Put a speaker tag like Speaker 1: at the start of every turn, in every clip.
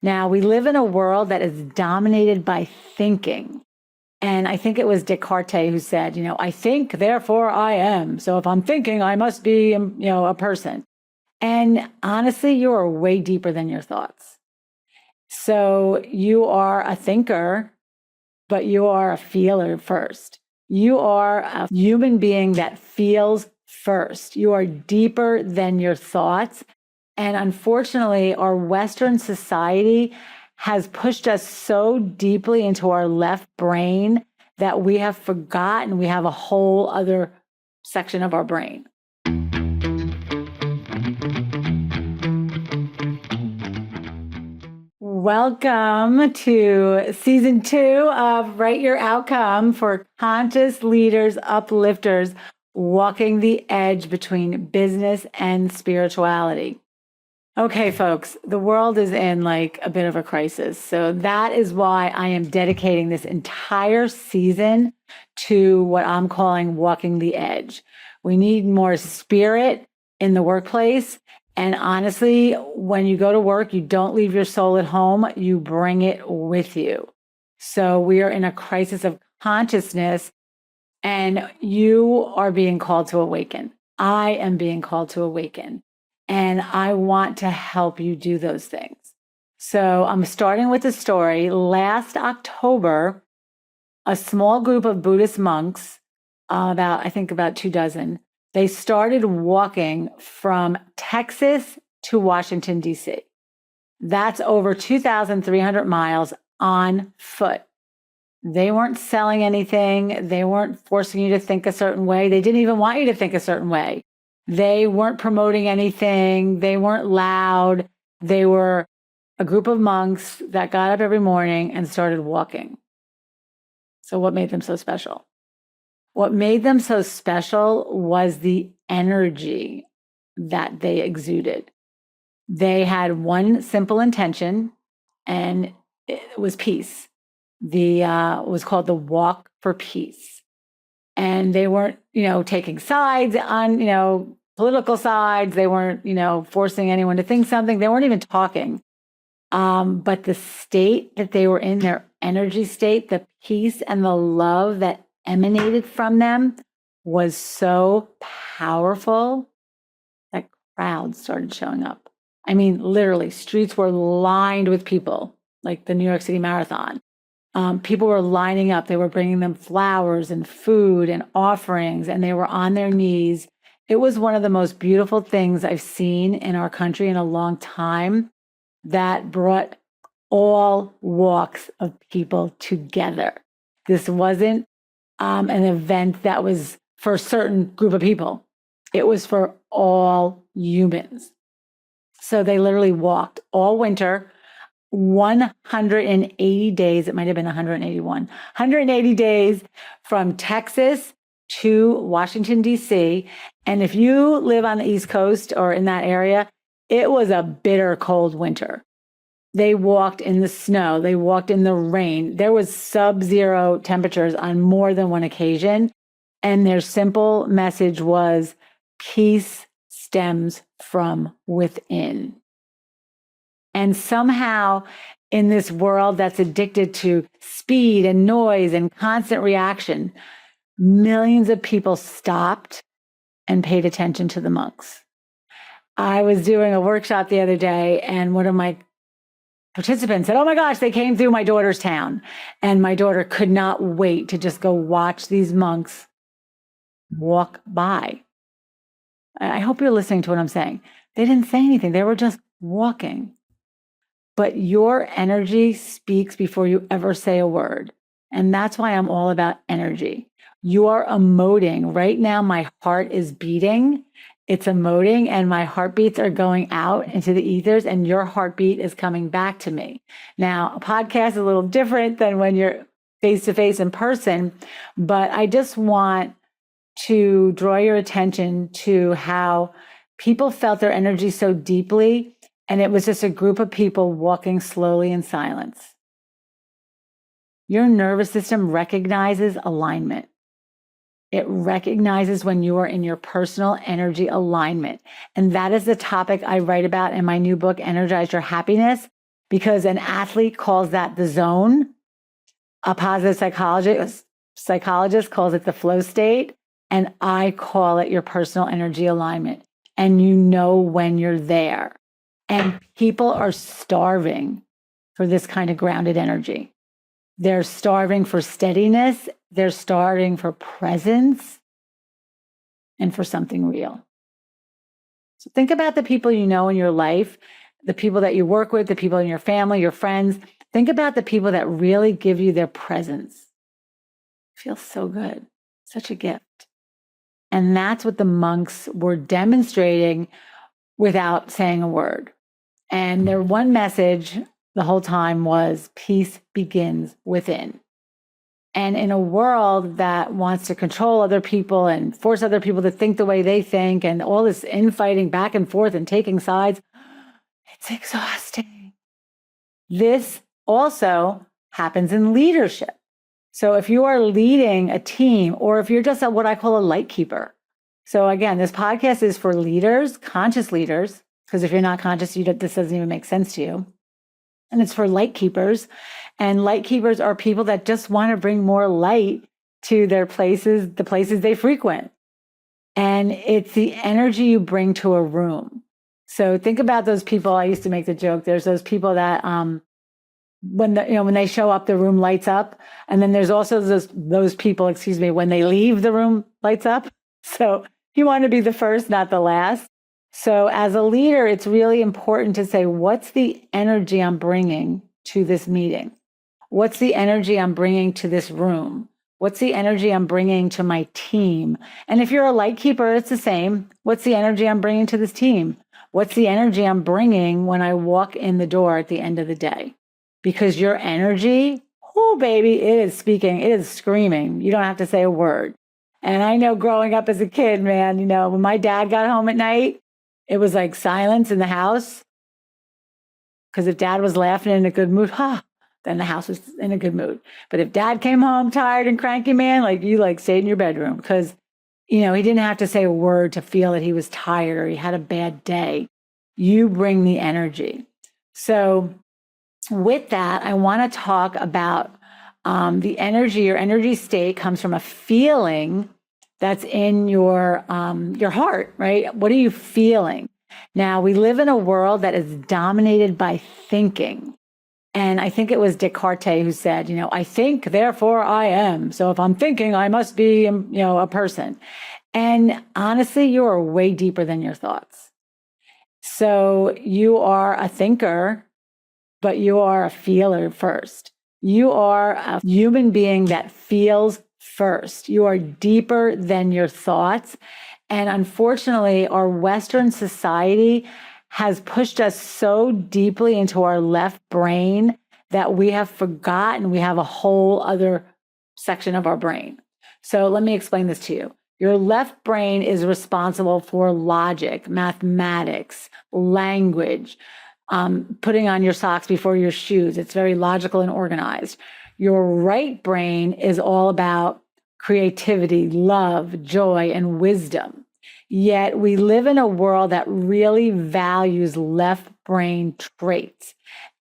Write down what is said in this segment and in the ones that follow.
Speaker 1: Now, we live in a world that is dominated by thinking. And I think it was Descartes who said, I think, therefore I am. So if I'm thinking, I must be, a person. And honestly, you are way deeper than your thoughts. So you are a thinker, but you are a feeler first. You are a human being that feels first. You are deeper than your thoughts. And unfortunately, our Western society has pushed us so deeply into our left brain that we have forgotten we have a whole other section of our brain. Welcome to season 2 of Write Your Outcome for conscious leaders, uplifters, walking the edge between business and spirituality. Okay, folks, the world is in like a bit of a crisis. So that is why I am dedicating this entire season to what I'm calling walking the edge. We need more spirit in the workplace. And honestly, when you go to work, you don't leave your soul at home, you bring it with you. So we are in a crisis of consciousness, and you are being called to awaken. I am being called to awaken. And I want to help you do those things. So I'm starting with a story. Last October, a small group of Buddhist monks, about 24, they started walking from Texas to Washington, D.C. That's over 2,300 miles on foot. They weren't selling anything. They weren't forcing you to think a certain way. They didn't even want you to think a certain way. They weren't promoting anything. They weren't loud. They were a group of monks that got up every morning and started walking. So what made them so special? What made them so special was the energy that they exuded. They had one simple intention, and it was peace. It was called the Walk for Peace. And they weren't, taking sides on, political sides. They weren't, forcing anyone to think something. They weren't even talking. But the state that they were in, their energy state, the peace and the love that emanated from them was so powerful that crowds started showing up. I mean, literally, streets were lined with people, like the New York City Marathon. People were lining up. They were bringing them flowers and food and offerings, and they were on their knees. It was one of the most beautiful things I've seen in our country in a long time that brought all walks of people together. This wasn't an event that was for a certain group of people. It was for all humans. So they literally walked all winter, 180 days, it might have been 180 days from Texas to Washington, D.C. And if you live on the East Coast or in that area, it was a bitter cold winter. They walked in the snow. They walked in the rain. There was sub-zero temperatures on more than one occasion. And their simple message was, peace stems from within. And somehow in this world that's addicted to speed and noise and constant reaction, millions of people stopped and paid attention to the monks. I was doing a workshop the other day, and one of my participants said, "Oh my gosh, they came through my daughter's town." And my daughter could not wait to just go watch these monks walk by. I hope you're listening to what I'm saying. They didn't say anything. They were just walking. But your energy speaks before you ever say a word. And that's why I'm all about energy. You are emoting. Right now, my heart is beating. It's emoting, and my heartbeats are going out into the ethers, and your heartbeat is coming back to me. Now, a podcast is a little different than when you're face-to-face in person, but I just want to draw your attention to how people felt their energy so deeply, and it was just a group of people walking slowly in silence. Your nervous system recognizes alignment. It recognizes when you are in your personal energy alignment. And that is the topic I write about in my new book, Energize Your Happiness. because an athlete calls that the zone. A positive psychologist calls it the flow state. And I call it your personal energy alignment. And you know when you're there. And people are starving for this kind of grounded energy. They're starving for steadiness. They're starving for presence and for something real. So think about the people you know in your life, the people that you work with, the people in your family, your friends. Think about the people that really give you their presence. It feels so good. Such a gift. And that's what the monks were demonstrating without saying a word. And their one message the whole time was peace begins within. And in a world that wants to control other people and force other people to think the way they think and all this infighting back and forth and taking sides, it's exhausting. This also happens in leadership. So if you are leading a team, or if you're just what I call a light keeper. So again, this podcast is for leaders, conscious leaders, because if you're not conscious, this doesn't even make sense to you. And it's for light keepers. And light keepers are people that just want to bring more light to their places, the places they frequent. And it's the energy you bring to a room. So think about those people. I used to make the joke. There's those people that when they show up, the room lights up. And then there's also those people, when they leave, the room lights up. So you want to be the first, not the last. So as a leader, it's really important to say, what's the energy I'm bringing to this meeting? What's the energy I'm bringing to this room? What's the energy I'm bringing to my team? And if you're a light keeper, it's the same. What's the energy I'm bringing to this team? What's the energy I'm bringing when I walk in the door at the end of the day? Because your energy, oh, baby, it is speaking, it is screaming. You don't have to say a word. And I know growing up as a kid, man, when my dad got home at night, it was like silence in the house. Because if dad was laughing in a good mood, then the house was in a good mood. But if dad came home tired and cranky, man, you stayed in your bedroom. Because, he didn't have to say a word to feel that he was tired or he had a bad day. You bring the energy. So with that, I want to talk about the energy. Your energy state comes from a feeling that's in your heart, right? What are you feeling? Now, we live in a world that is dominated by thinking. And I think it was Descartes who said, I think, therefore I am. So if I'm thinking, I must be, a person. And honestly, you are way deeper than your thoughts. So you are a thinker, but you are a feeler first. You are a human being that feels first. You are deeper than your thoughts. And unfortunately, our Western society has pushed us so deeply into our left brain that we have forgotten we have a whole other section of our brain. So let me explain this to you. Your left brain is responsible for logic, mathematics, language, putting on your socks before your shoes. It's very logical and organized. Your right brain is all about creativity, love, joy, and wisdom. Yet we live in a world that really values left brain traits.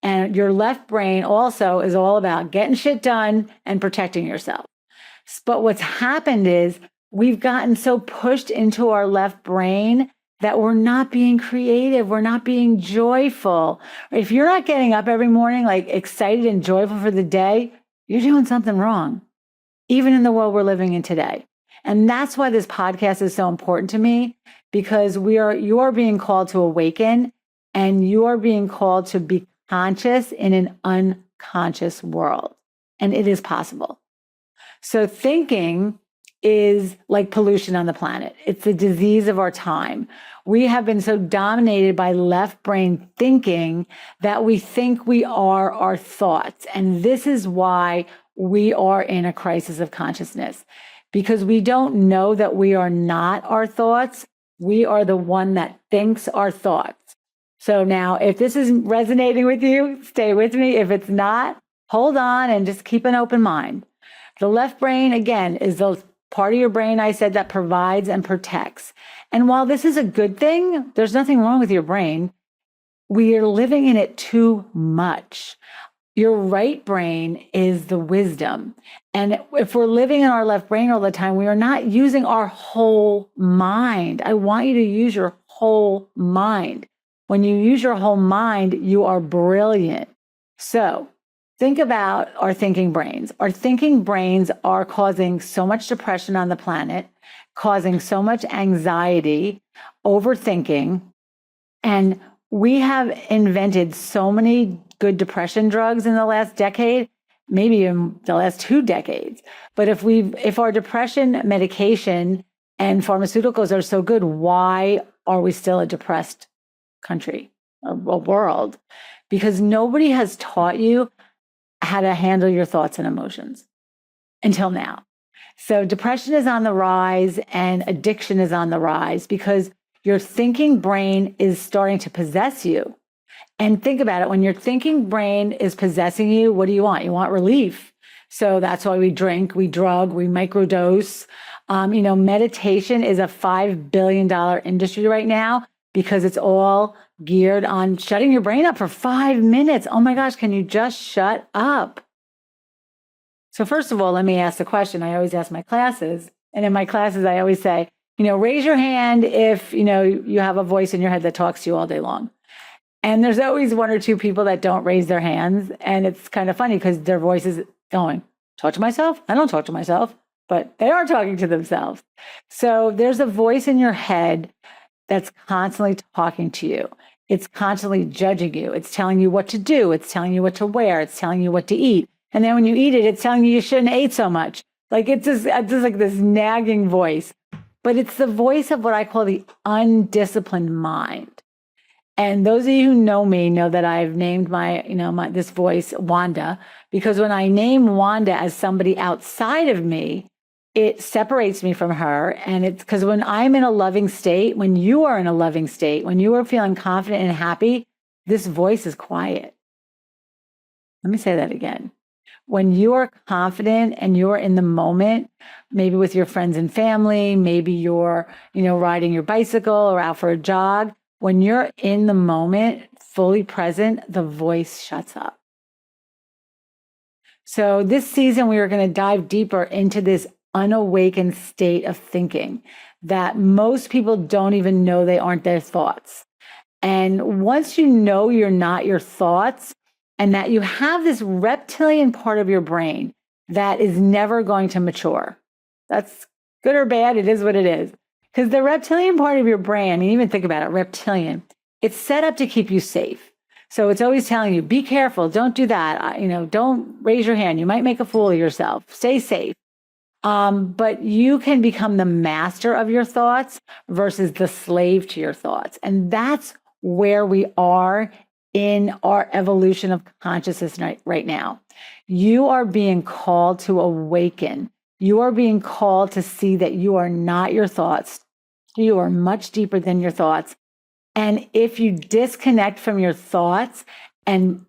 Speaker 1: And your left brain also is all about getting shit done and protecting yourself. But what's happened is we've gotten so pushed into our left brain that we're not being creative. We're not being joyful. If you're not getting up every morning, excited and joyful for the day, you're doing something wrong, even in the world we're living in today. And that's why this podcast is so important to me, because you are being called to awaken, and you are being called to be conscious in an unconscious world. And it is possible. So thinking is like pollution on the planet. It's the disease of our time. We have been so dominated by left brain thinking that we think we are our thoughts. And this is why we are in a crisis of consciousness, because we don't know that we are not our thoughts. We are the one that thinks our thoughts. So now, if this is resonating with you, stay with me. If it's not, hold on and just keep an open mind. The left brain, again, is the part of your brain I said that provides and protects. And while this is a good thing, there's nothing wrong with your brain. we are living in it too much. Your right brain is the wisdom. And if we're living in our left brain all the time, we are not using our whole mind. I want you to use your whole mind. When you use your whole mind, you are brilliant. So think about our thinking brains. Our thinking brains are causing so much depression on the planet, causing so much anxiety, overthinking, and we have invented so many good depression drugs in the last decade, maybe in the last 2 decades. But if our depression medication and pharmaceuticals are so good, why are we still a depressed country, a world? Because nobody has taught you how to handle your thoughts and emotions until now. So depression is on the rise and addiction is on the rise because your thinking brain is starting to possess you. And think about it, when your thinking brain is possessing you, what do you want? You want relief. So that's why we drink, we drug, we microdose. Meditation is a $5 billion industry right now because it's all geared on shutting your brain up for 5 minutes. Oh my gosh, can you just shut up? So first of all, let me ask the question I always ask my classes. And in my classes, I always say, raise your hand if, you have a voice in your head that talks to you all day long. And there's always 1 or 2 people that don't raise their hands. And it's kind of funny because their voice is going, talk to myself? I don't talk to myself, but they are talking to themselves. So there's a voice in your head that's constantly talking to you. It's constantly judging you. It's telling you what to do. It's telling you what to wear. It's telling you what to eat. And then when you eat it, it's telling you shouldn't have ate so much. Like it's just like this nagging voice. But it's the voice of what I call the undisciplined mind. And those of you who know me know that I've named this voice Wanda, because when I name Wanda as somebody outside of me, it separates me from her. And it's because when I'm in a loving state, when you are in a loving state, when you are feeling confident and happy, this voice is quiet. Let me say that again. When you are confident and you're in the moment, maybe with your friends and family, maybe you're, riding your bicycle or out for a jog, when you're in the moment, fully present, the voice shuts up. So this season, we are going to dive deeper into this unawakened state of thinking that most people don't even know they aren't their thoughts. And once you know you're not your thoughts and that you have this reptilian part of your brain that is never going to mature, that's good or bad, it is what it is. Because the reptilian part of your brain, even think about it, reptilian, it's set up to keep you safe. So it's always telling you, be careful, don't do that. Don't raise your hand. You might make a fool of yourself. Stay safe. But you can become the master of your thoughts versus the slave to your thoughts. And that's where we are in our evolution of consciousness right now. You are being called to awaken. You are being called to see that you are not your thoughts. You are much deeper than your thoughts. And if you disconnect from your thoughts and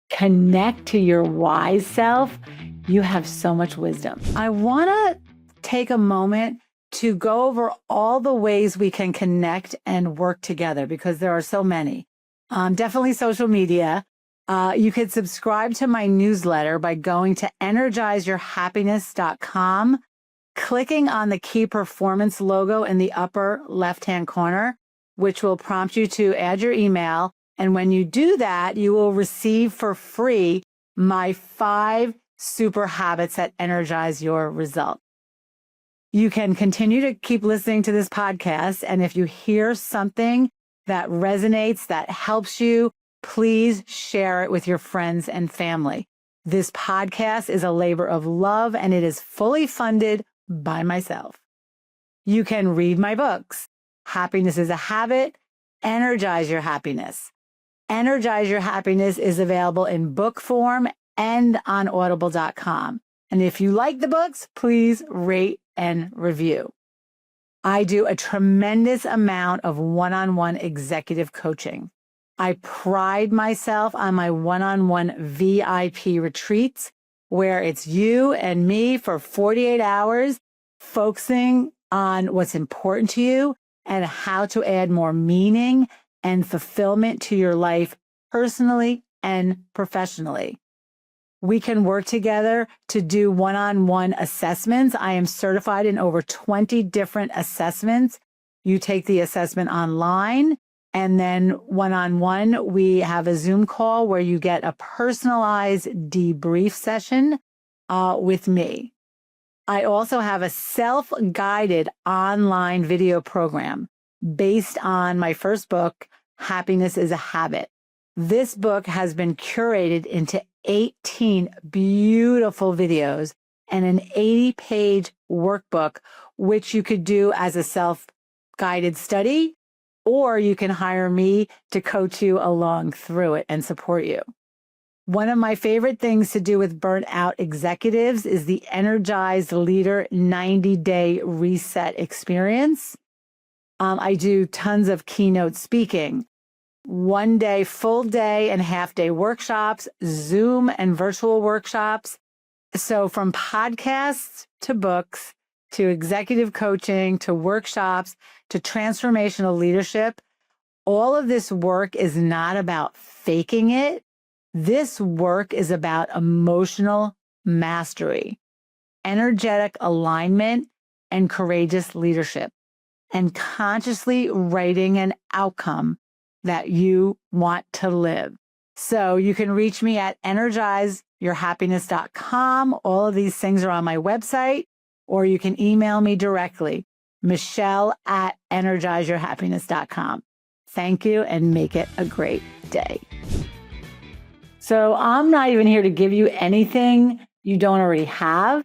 Speaker 1: connect to your wise self, you have so much wisdom. I want to take a moment to go over all the ways we can connect and work together because there are so many. Definitely social media. You could subscribe to my newsletter by going to energizeyourhappiness.com, clicking on the key performance logo in the upper left-hand corner, which will prompt you to add your email. And when you do that, you will receive for free my 5 super habits that energize your results. You can continue to keep listening to this podcast. And if you hear something that resonates, that helps you, please share it with your friends and family. This podcast is a labor of love and it is fully funded by myself. You can read my books. Happiness is a Habit, Energize Your Happiness. Energize Your Happiness is available in book form and on audible.com. And if you like the books, please rate and review. I do a tremendous amount of one-on-one executive coaching. I pride myself on my one-on-one VIP retreats where it's you and me for 48 hours, focusing on what's important to you and how to add more meaning and fulfillment to your life personally and professionally. We can work together to do one-on-one assessments. I am certified in over 20 different assessments. You take the assessment online, and then one-on-one, we have a Zoom call where you get a personalized debrief session with me. I also have a self-guided online video program based on my first book, Happiness is a Habit. This book has been curated into 18 beautiful videos and an 80-page workbook, which you could do as a self-guided study, or you can hire me to coach you along through it and support you. One of my favorite things to do with burnt out executives is the Energized Leader 90-day reset experience. I do tons of keynote speaking, 1 day, full day and half day workshops, Zoom and virtual workshops. So from podcasts to books, to executive coaching, to workshops, to transformational leadership, all of this work is not about faking it. This work is about emotional mastery, energetic alignment, and courageous leadership, and consciously writing an outcome that you want to live. So you can reach me at energizeyourhappiness.com. All of these things are on my website, or you can email me directly, Michele@energizeyourhappiness.com. Thank you, and make it a great day. So I'm not even here to give you anything you don't already have.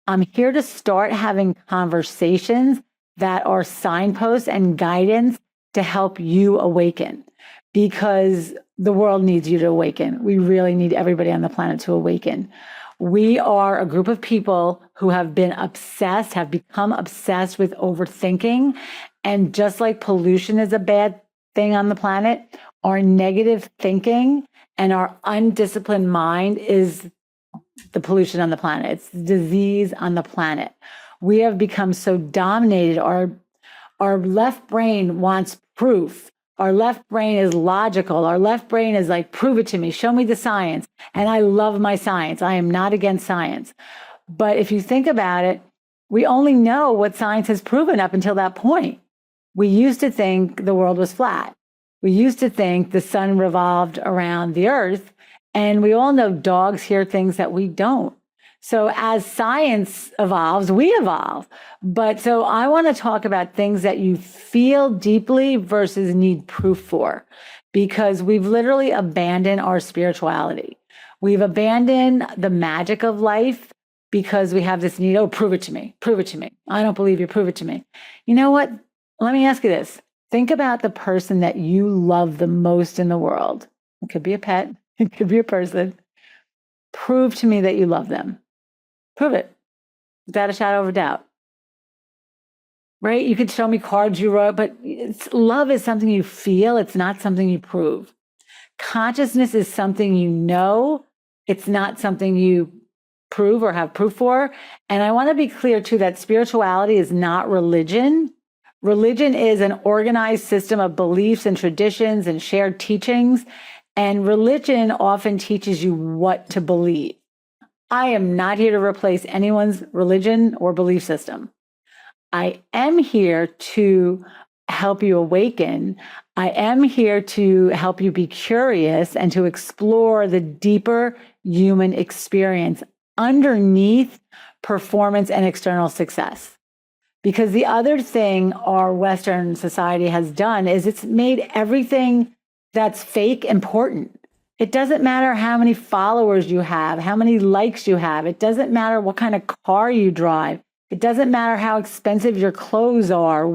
Speaker 1: I'm here to start having conversations that are signposts and guidance to help you awaken, because the world needs you to awaken. We really need everybody on the planet to awaken. We are a group of people who have become obsessed with overthinking. And just like pollution is a bad thing on the planet, our negative thinking and our undisciplined mind is the pollution on the planet. It's the disease on the planet. We have become so dominated. Our left brain wants proof. Our left brain is logical. Our left brain is like, prove it to me, show me the science. And I love my science. I am not against science. But if you think about it, we only know what science has proven up until that point. We used to think the world was flat. We used to think the sun revolved around the earth. And we all know dogs hear things that we don't. So as science evolves, we evolve. But so I want to talk about things that you feel deeply versus need proof for, because we've literally abandoned our spirituality. We've abandoned the magic of life because we have this need, oh, prove it to me, prove it to me. I don't believe you, prove it to me. You know what? Let me ask you this. Think about the person that you love the most in the world. It could be a pet, it could be a person. Prove to me that you love them. Prove it without a shadow of a doubt. Right? You could show me cards you wrote, but love is something you feel. It's not something you prove. Consciousness is something you know. It's not something you prove or have proof for. And I want to be clear too that spirituality is not religion. Religion is an organized system of beliefs and traditions and shared teachings. And religion often teaches you what to believe. I am not here to replace anyone's religion or belief system. I am here to help you awaken. I am here to help you be curious and to explore the deeper human experience underneath performance and external success. Because the other thing our Western society has done is it's made everything that's fake important. It doesn't matter how many followers you have, how many likes you have. It doesn't matter what kind of car you drive. It doesn't matter how expensive your clothes are,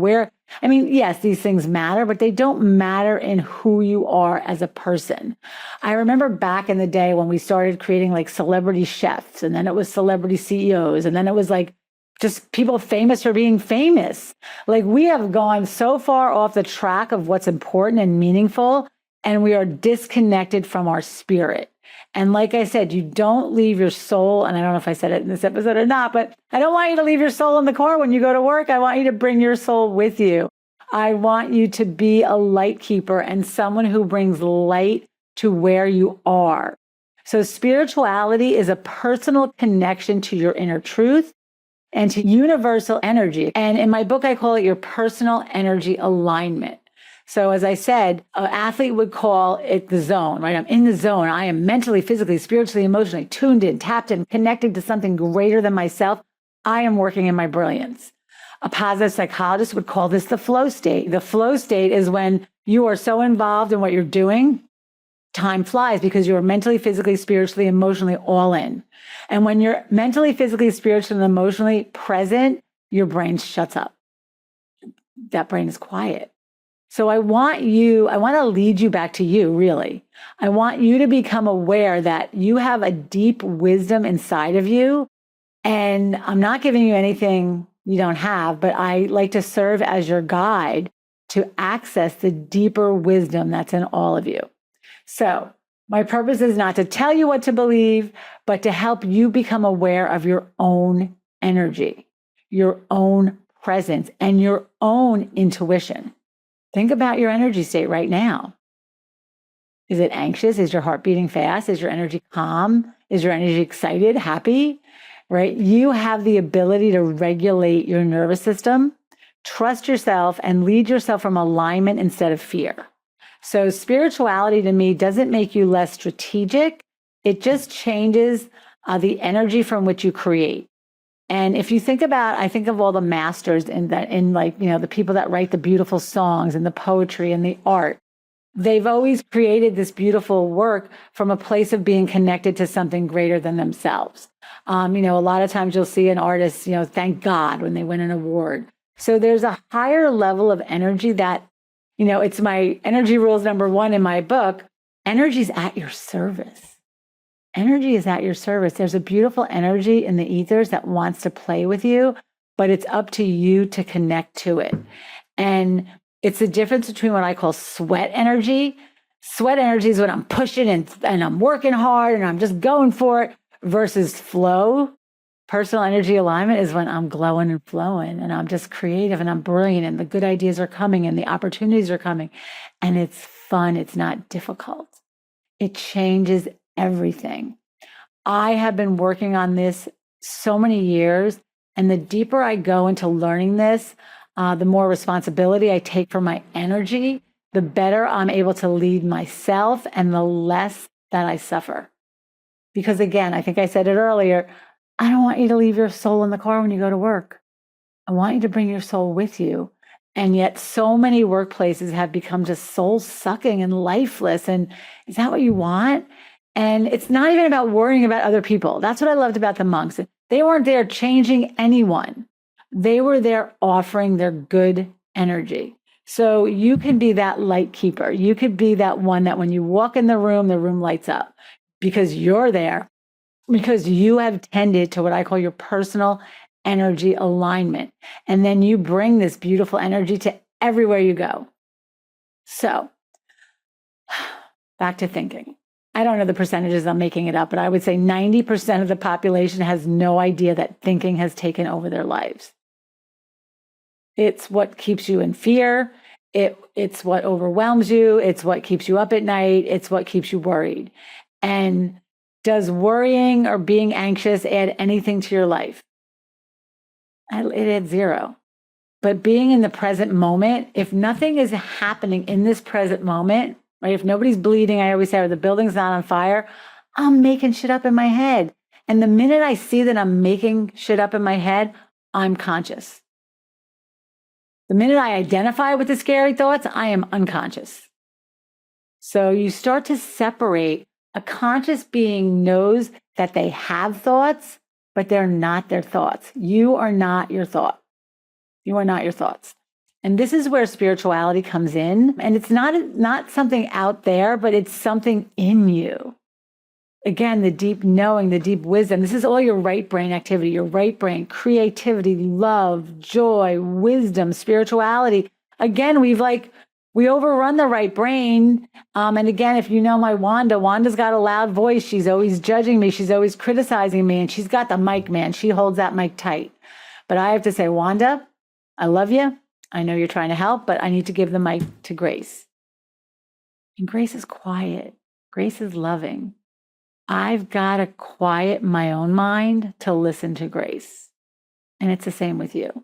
Speaker 1: yes, these things matter, but they don't matter in who you are as a person. I remember back in the day when we started creating like celebrity chefs, and then it was celebrity CEOs, and then it was like just people famous for being famous. Like we have gone so far off the track of what's important and meaningful, and we are disconnected from our spirit. And like I said, you don't leave your soul, and I don't know if I said it in this episode or not, but I don't want you to leave your soul in the car when you go to work. I want you to bring your soul with you. I want you to be a light keeper and someone who brings light to where you are. So spirituality is a personal connection to your inner truth and to universal energy. And in my book, I call it your personal energy alignment. So as I said, an athlete would call it the zone, right? I'm in the zone. I am mentally, physically, spiritually, emotionally tuned in, tapped in, connected to something greater than myself. I am working in my brilliance. A positive psychologist would call this the flow state. The flow state is when you are so involved in what you're doing, time flies because you're mentally, physically, spiritually, emotionally all in. And when you're mentally, physically, spiritually, and emotionally present, your brain shuts up. That brain is quiet. So I want to lead you back to you, really. I want you to become aware that you have a deep wisdom inside of you. And I'm not giving you anything you don't have, but I like to serve as your guide to access the deeper wisdom that's in all of you. So my purpose is not to tell you what to believe, but to help you become aware of your own energy, your own presence, and your own intuition. Think about your energy state right now. Is it anxious? Is your heart beating fast? Is your energy calm? Is your energy excited, happy? Right? You have the ability to regulate your nervous system, trust yourself, and lead yourself from alignment instead of fear. So spirituality to me doesn't make you less strategic. It just changes the energy from which you create. And if you think about, I think of all the masters the people that write the beautiful songs and the poetry and the art. They've always created this beautiful work from a place of being connected to something greater than themselves. A lot of times you'll see an artist, thank God when they win an award. So there's a higher level of energy that, it's my energy rules number 1 in my book. Energy is at your service. Energy is at your service. There's a beautiful energy in the ethers that wants to play with you, but it's up to you to connect to it. And it's the difference between what I call sweat energy. Sweat energy is when I'm pushing and I'm working hard and I'm just going for it, versus flow. Personal energy alignment is when I'm glowing and flowing and I'm just creative and I'm brilliant and the good ideas are coming and the opportunities are coming. And it's fun. It's not difficult. It changes everything. I have been working on this so many years, and the deeper I go into learning this, the more responsibility I take for my energy, the better I'm able to lead myself and the less that I suffer. Because again, I think I said it earlier, I don't want you to leave your soul in the car when you go to work. I want you to bring your soul with you. And yet so many workplaces have become just soul sucking and lifeless. And is that what you want? And it's not even about worrying about other people. That's what I loved about the monks. They weren't there changing anyone. They were there offering their good energy. So you can be that light keeper. You could be that one that when you walk in the room lights up because you're there, because you have tended to what I call your personal energy alignment. And then you bring this beautiful energy to everywhere you go. So back to thinking. I don't know the percentages, I'm making it up, but I would say 90% of the population has no idea that thinking has taken over their lives. It's what keeps you in fear. It's what overwhelms you. It's what keeps you up at night. It's what keeps you worried. And does worrying or being anxious add anything to your life? It adds 0. But being in the present moment, if nothing is happening in this present moment, right? If nobody's bleeding, I always say, or the building's not on fire, I'm making shit up in my head. And the minute I see that I'm making shit up in my head, I'm conscious. The minute I identify with the scary thoughts, I am unconscious. So you start to separate. A conscious being knows that they have thoughts, but they're not their thoughts. You are not your thought. You are not your thoughts. And this is where spirituality comes in. And it's not something out there, but it's something in you. Again, the deep knowing, the deep wisdom. This is all your right brain activity, your right brain, creativity, love, joy, wisdom, spirituality. Again, we overrun the right brain. And again, if you know my Wanda's got a loud voice. She's always judging me. She's always criticizing me. And she's got the mic, man. She holds that mic tight. But I have to say, Wanda, I love you. I know you're trying to help, but I need to give the mic to Grace. And Grace is quiet. Grace is loving. I've got to quiet my own mind to listen to Grace. And it's the same with you.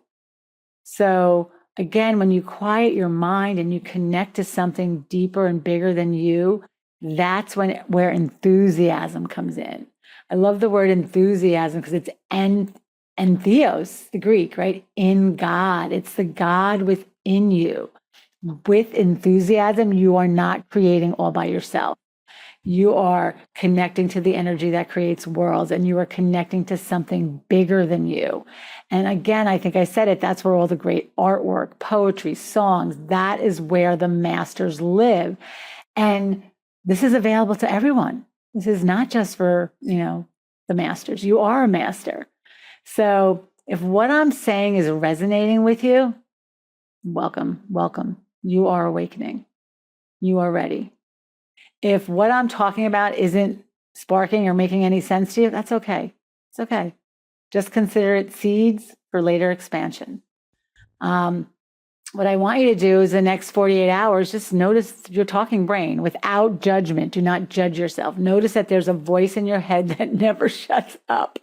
Speaker 1: So again, when you quiet your mind and you connect to something deeper and bigger than you, that's where enthusiasm comes in. I love the word enthusiasm because it's entheos, the Greek, right? In God. It's the God within you. With enthusiasm, you are not creating all by yourself. You are connecting to the energy that creates worlds, and you are connecting to something bigger than you. And again, I think I said it, that's where all the great artwork, poetry, songs, that is where the masters live. And this is available to everyone. This is not just for, the masters. You are a master. So if what I'm saying is resonating with you, welcome, welcome. You are awakening. You are ready. If what I'm talking about isn't sparking or making any sense to you, that's okay. It's okay. Just consider it seeds for later expansion. What I want you to do is the next 48 hours, just notice your talking brain without judgment. Do not judge yourself. Notice that there's a voice in your head that never shuts up.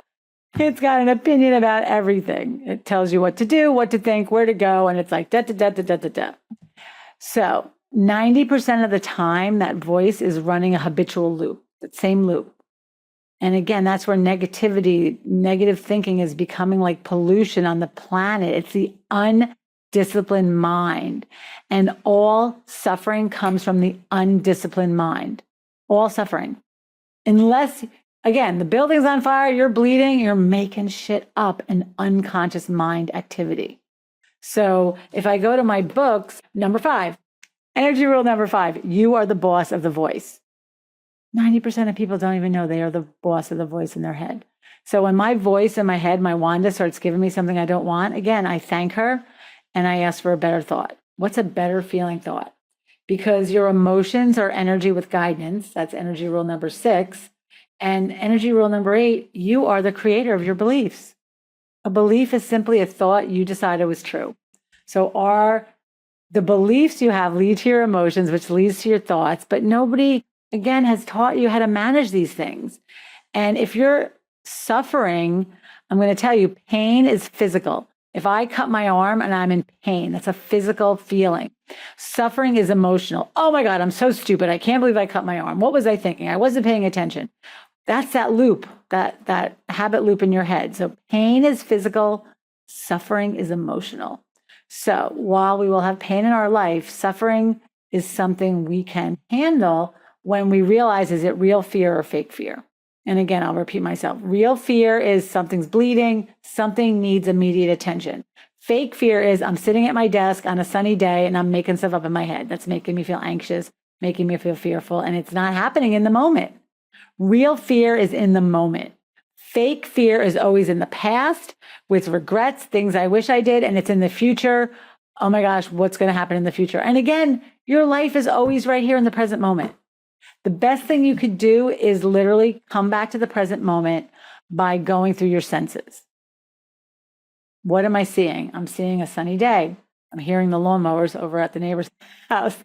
Speaker 1: It's got an opinion about everything. It tells you what to do, what to think, where to go, and it's like da da da da da da da. So 90% of the time, that voice is running a habitual loop, that same loop. And again, that's where negative thinking is becoming like pollution on the planet. It's the undisciplined mind. And all suffering comes from the undisciplined mind. All suffering. Unless, again, the building's on fire, you're bleeding, you're making shit up, an unconscious mind activity. So if I go to my books, number 5, energy rule number 5, you are the boss of the voice. 90% of people don't even know they are the boss of the voice in their head. So when my voice in my head, my Wanda, starts giving me something I don't want, again, I thank her and I ask for a better thought. What's a better feeling thought? Because your emotions are energy with guidance. That's energy rule number 6. And energy rule number 8, you are the creator of your beliefs. A belief is simply a thought you decided was true. So the beliefs you have lead to your emotions, which leads to your thoughts, but nobody, again, has taught you how to manage these things. And if you're suffering, I'm going to tell you, pain is physical. If I cut my arm and I'm in pain, that's a physical feeling. Suffering is emotional. Oh my God, I'm so stupid. I can't believe I cut my arm. What was I thinking? I wasn't paying attention. That's that loop, that habit loop in your head. So pain is physical, suffering is emotional. So while we will have pain in our life, suffering is something we can handle when we realize, is it real fear or fake fear? And again, I'll repeat myself. Real fear is something's bleeding, something needs immediate attention. Fake fear is I'm sitting at my desk on a sunny day and I'm making stuff up in my head. That's making me feel anxious, making me feel fearful, and it's not happening in the moment. Real fear is in the moment. Fake fear is always in the past with regrets, things I wish I did, and it's in the future. Oh my gosh, what's going to happen in the future? And again, your life is always right here in the present moment. The best thing you could do is literally come back to the present moment by going through your senses. What am I seeing? I'm seeing a sunny day. I'm hearing the lawnmowers over at the neighbor's house.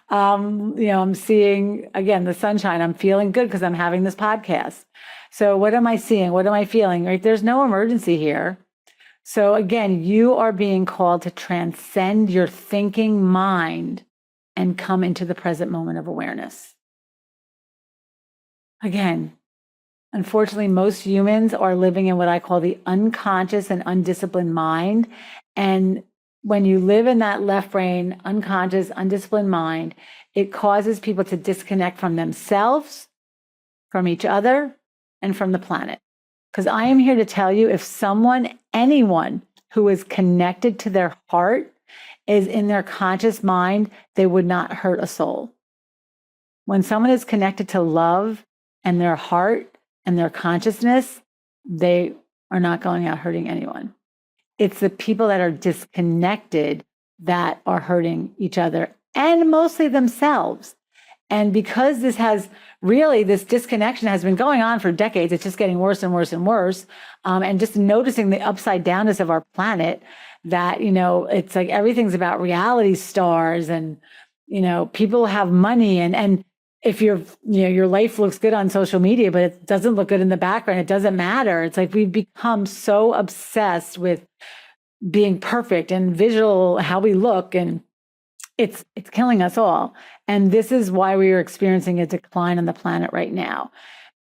Speaker 1: I'm seeing, again, the sunshine. I'm feeling good because I'm having this podcast. So what am I seeing? What am I feeling? Right? There's no emergency here. So again, you are being called to transcend your thinking mind and come into the present moment of awareness. Again, unfortunately, most humans are living in what I call the unconscious and undisciplined mind. And when you live in that left brain, unconscious, undisciplined mind, it causes people to disconnect from themselves, from each other, and from the planet. Because I am here to tell you, if anyone who is connected to their heart is in their conscious mind, they would not hurt a soul. When someone is connected to love and their heart and their consciousness, they are not going out hurting anyone. It's the people that are disconnected that are hurting each other and mostly themselves. And because this disconnection has been going on for decades, it's just getting worse and worse and worse. And just noticing the upside downness of our planet, that, it's like everything's about reality stars, and, people have money, and if your life looks good on social media, but it doesn't look good in the background, it doesn't matter. It's like we've become so obsessed with being perfect and visual, how we look, and it's killing us all. And this is why we are experiencing a decline on the planet right now,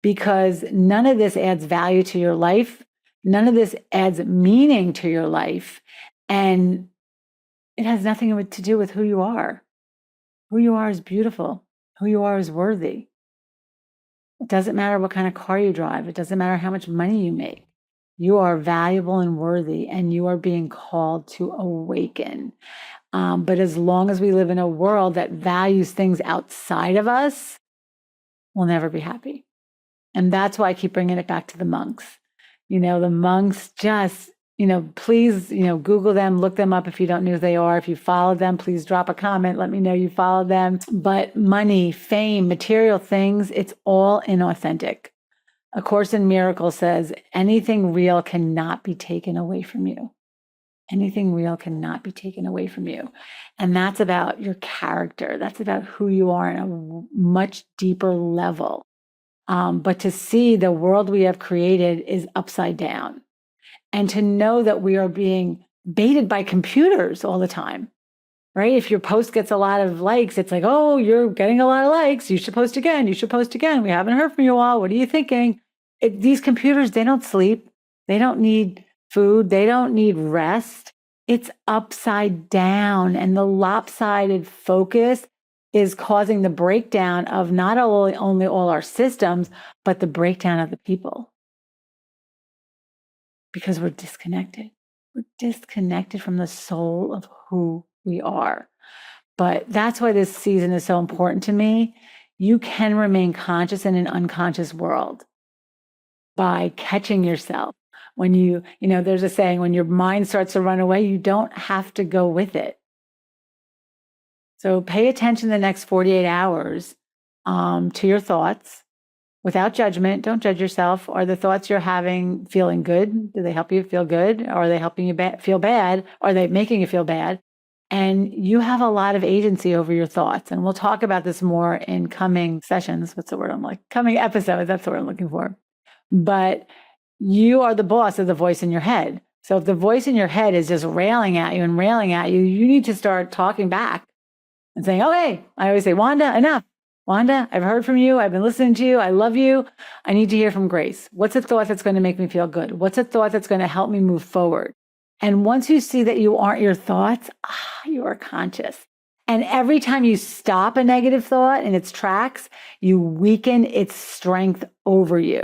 Speaker 1: because none of this adds value to your life. None of this adds meaning to your life. And it has nothing to do with who you are. Who you are is beautiful. Who you are is worthy. It doesn't matter what kind of car you drive. It doesn't matter how much money you make. You are valuable and worthy, and you are being called to awaken. But as long as we live in a world that values things outside of us, we'll never be happy. And that's why I keep bringing it back to the monks. The monks just, please, Google them, look them up if you don't know who they are. If you follow them, please drop a comment. Let me know you follow them. But money, fame, material things, it's all inauthentic. A Course in Miracles says anything real cannot be taken away from you. Anything real cannot be taken away from you. And that's about your character. That's about who you are on a much deeper level. But to see the world we have created is upside down. And to know that we are being baited by computers all the time, right? If your post gets a lot of likes, it's like, oh, you're getting a lot of likes. You should post again. You should post again. We haven't heard from you all. What are you thinking? These computers, they don't sleep. They don't need food. They don't need rest. It's upside down. And the lopsided focus is causing the breakdown of not only all our systems, but the breakdown of the people. Because we're disconnected. We're disconnected from the soul of who we are. But that's why this season is so important to me. You can remain conscious in an unconscious world by catching yourself. When there's a saying, when your mind starts to run away, you don't have to go with it. So pay attention the next 48 hours to your thoughts without judgment. Don't judge yourself. Are the thoughts you're having feeling good? Do they help you feel good? Or are they helping you feel bad? Are they making you feel bad? And you have a lot of agency over your thoughts. And we'll talk about this more in coming sessions. What's the word coming episodes. That's the word I'm looking for. But you are the boss of the voice in your head. So if the voice in your head is just railing at you, you need to start talking back and saying, okay, I always say, Wanda, enough. Wanda, I've heard from you. I've been listening to you. I love you. I need to hear from Grace. What's a thought that's going to make me feel good? What's a thought that's going to help me move forward? And once you see that you aren't your thoughts, you are conscious. And every time you stop a negative thought in its tracks, you weaken its strength over you.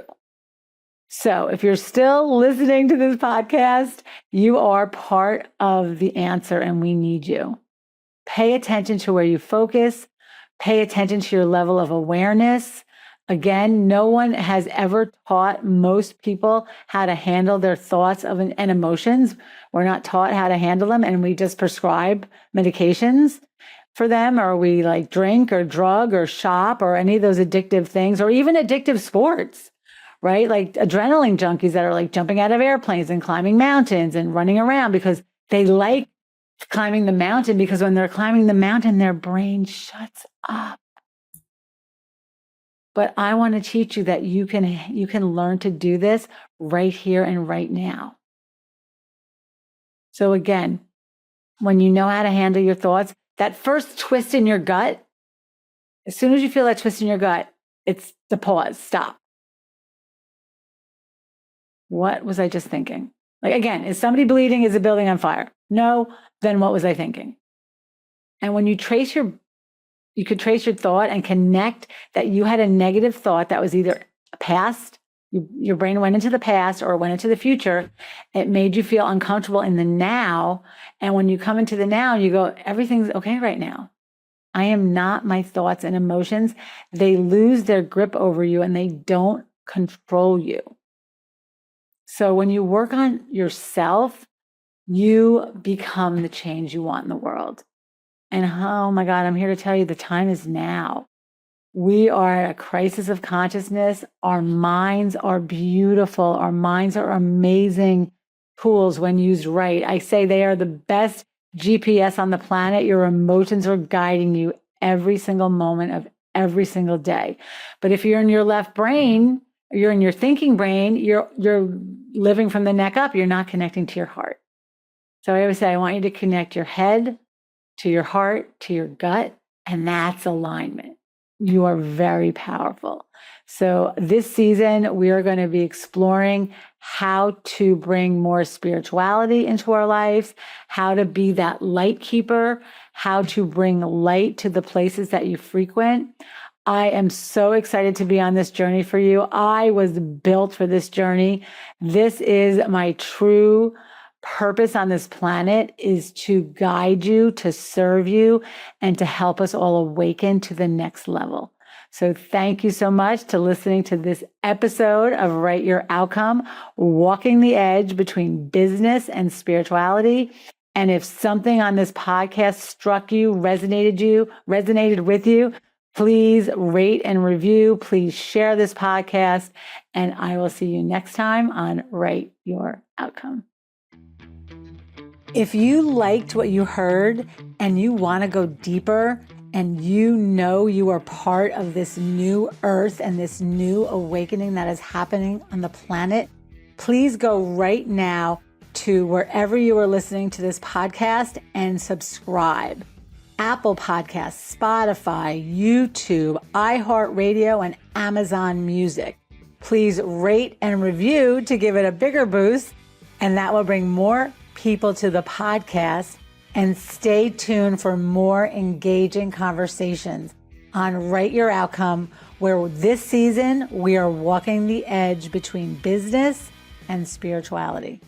Speaker 1: So if you're still listening to this podcast, you are part of the answer, and we need you. Pay attention to where you focus. Pay attention to your level of awareness. Again, no one has ever taught most people how to handle their thoughts and emotions. We're not taught how to handle them, and we just prescribe medications for them, or we drink or drug or shop or any of those addictive things, or even addictive sports, right? Like adrenaline junkies that are jumping out of airplanes and climbing mountains and running around because they like climbing the mountain, because when they're climbing the mountain, their brain shuts up. But I want to teach you that you can learn to do this right here and right now. So again, when you know how to handle your thoughts, that first twist in your gut, as soon as you feel that twist in your gut, it's the pause, stop. What was I just thinking? Again, is somebody bleeding? Is a building on fire? No. Then what was I thinking? And when you could trace your thought and connect that you had a negative thought that was either past, your brain went into the past or went into the future. It made you feel uncomfortable in the now. And when you come into the now, you go, everything's okay right now. I am not my thoughts and emotions. They lose their grip over you and they don't control you. So when you work on yourself, you become the change you want in the world. And oh my God, I'm here to tell you the time is now. We are at a crisis of consciousness. Our minds are beautiful. Our minds are amazing tools when used right. I say they are the best GPS on the planet. Your emotions are guiding you every single moment of every single day. But if you're in your left brain, you're in your thinking brain, you're living from the neck up. You're not connecting to your heart. So I always say, I want you to connect your head to your heart, to your gut, and that's alignment. You are very powerful. So this season, we are going to be exploring how to bring more spirituality into our lives, how to be that light keeper, how to bring light to the places that you frequent. I am so excited to be on this journey for you. I was built for this journey. This is my true purpose on this planet, is to guide you, to serve you, and to help us all awaken to the next level. So thank you so much to listening to this episode of Write Your Outcome, walking the edge between business and spirituality. And if something on this podcast struck you, resonated with you, please rate and review. Please share this podcast, and I will see you next time on Write Your Outcome. If you liked what you heard and you want to go deeper, and you know you are part of this new earth and this new awakening that is happening on the planet, please go right now to wherever you are listening to this podcast and subscribe. Apple Podcasts, Spotify, YouTube, iHeartRadio, and Amazon Music. Please rate and review to give it a bigger boost, and that will bring more people to the podcast. And stay tuned for more engaging conversations on Write Your Outcome, where this season we are walking the edge between business and spirituality.